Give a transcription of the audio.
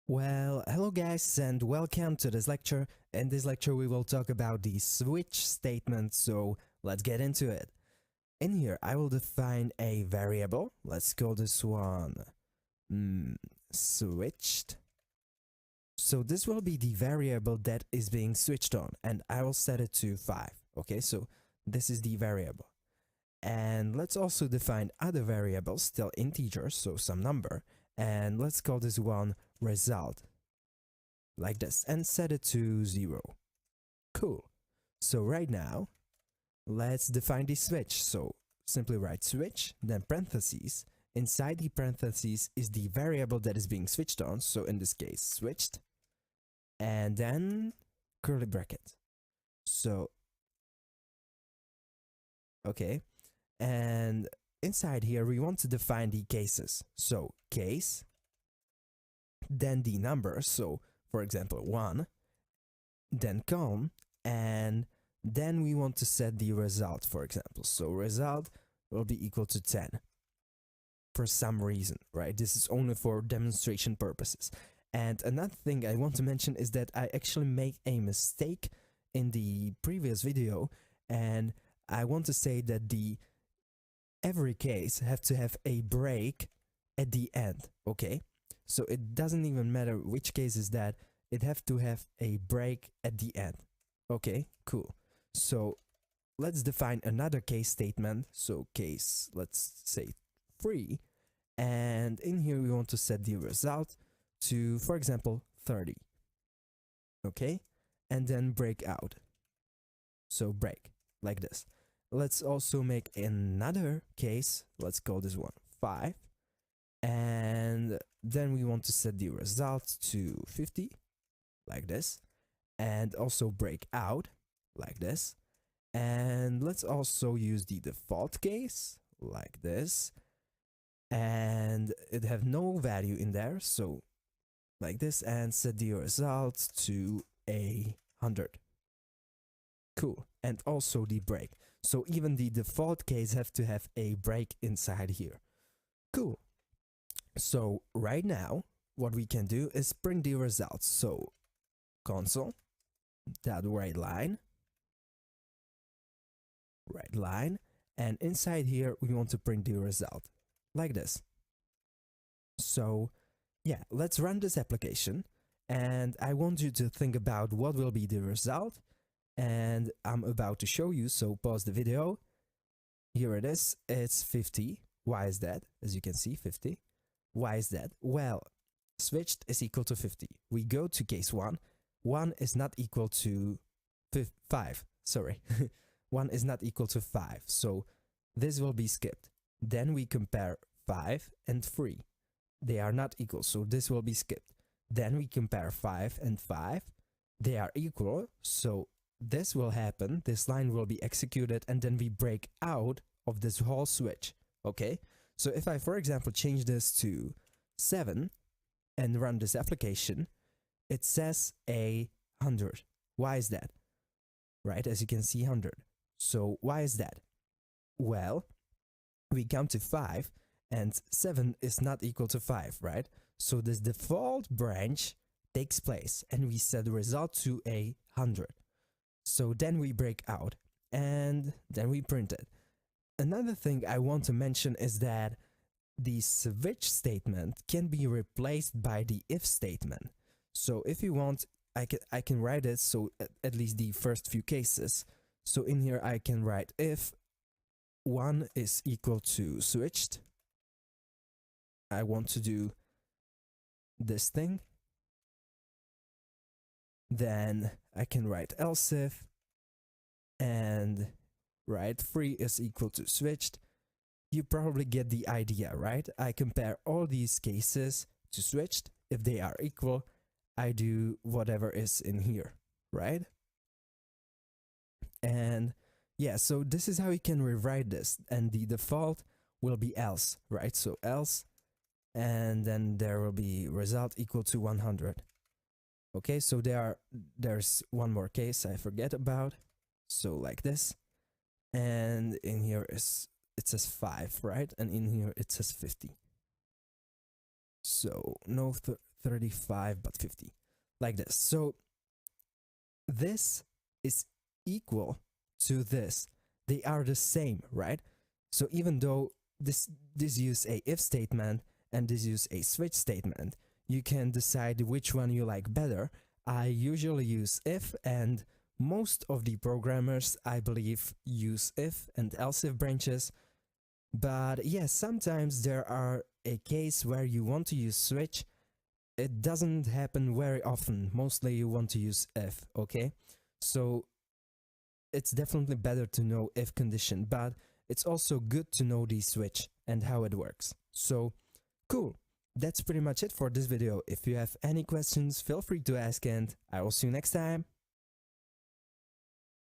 Well, hello guys and welcome to this lecture. In this lecture we will talk about the switch statement, so let's get into it. In here I will define a variable. Let's call this one switched. So this will be the variable that is being switched on and I will set it to 5. Okay, so this is the variable. And let's also define other variables, still integers, so some number, and let's call this one result, like this, and set it to 0. Cool. So right now, let's define the switch. So simply write switch, then parentheses. Inside the parentheses is the variable that is being switched on, so in this case, switched, and then curly bracket. So, okay, and inside here we want to define the cases. So case, then the number, so for example 1, then colon, and then we want to set the result, for example. So result will be equal to 10 for some reason, right? This is only for demonstration purposes. And another thing I want to mention is that I actually made a mistake in the previous video, and I want to say that every case have to have a break at the end, okay? So it doesn't even matter which case is that, it have to have a break at the end. Okay, cool. So let's define another case statement. So case, let's say 3, and in here we want to set the result to, for example, 30. Okay, and then break out. So break, like this. Let's also make another case. Let's call this one 5. And then we want to set the result to 50, like this. And also break out, like this. And let's also use the default case, like this. And it have no value in there, so like this, and set the result to 100. Cool. And also the break. So even the default case have to have a break inside here. Cool. So right now, what we can do is print the results. So console dot write line, and inside here we want to print the result, like this. So yeah, let's run this application, and I want you to think about what will be the result, and I'm about to show you, so pause the video. Here it is, it's 50. Why is that? As you can see, 50. Why is that? Well, switched is equal to 50. We go to case 1. 1 is not equal to 5. Sorry. 1 is not equal to 5. So this will be skipped. Then we compare 5 and 3. They are not equal, so this will be skipped. Then we compare 5 and 5. They are equal, so this will happen. This line will be executed, and then we break out of this whole switch. Okay? So if I, for example, change this to 7 and run this application, it says 100. Why is that? Right, as you can see, 100. So why is that? Well, we come to 5 and 7 is not equal to 5, right? So this default branch takes place and we set the result to 100. So then we break out and then we print it. Another thing I want to mention is that the switch statement can be replaced by the if statement. So if you want, I can write it, so at least the first few cases. So in here I can write if 1 is equal to switched. I want to do this thing. Then I can write else if, and write 3 is equal to switched. You probably get the idea, right? I compare all these cases to switched. If they are equal, I do whatever is in here, right? And yeah, so this is how you can rewrite this, and the default will be else, right? So else, and then there will be result equal to 100. Okay, so there's one more case I forget about. So like this, and in here it says 5, right? And in here it says 50. So no 35 but 50, like this. So this is equal to this. They are the same, right? So even though this use a if statement and this use a switch statement, you can decide which one you like better. I usually use if, and most of the programmers, I believe, use if and else if branches. But yes, sometimes there are a case where you want to use switch. It doesn't happen very often. Mostly you want to use if, okay? So it's definitely better to know if condition, but it's also good to know the switch and how it works. So cool. That's pretty much it for this video. If you have any questions, feel free to ask, and I will see you next time.